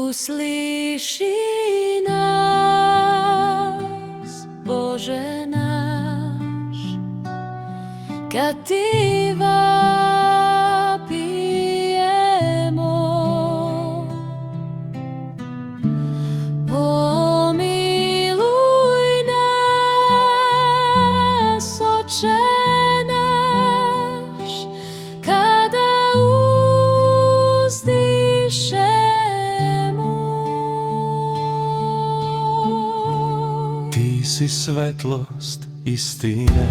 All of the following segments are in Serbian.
Uslyši nás, Bože náš, kad Ti vapijemo. Pomiluj nás, Oče náš, kada uzdišemo. Ty si svetlosť istine,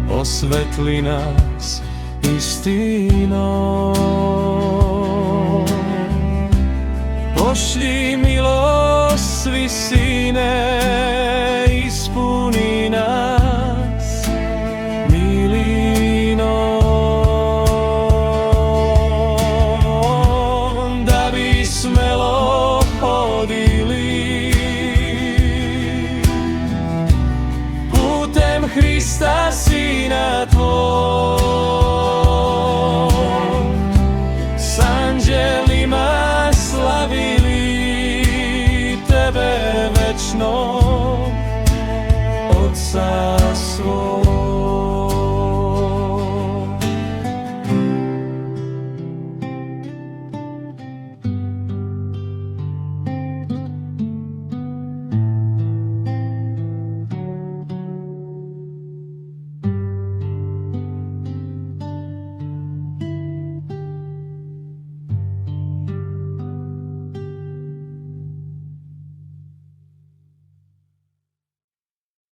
osvetli nás istinou.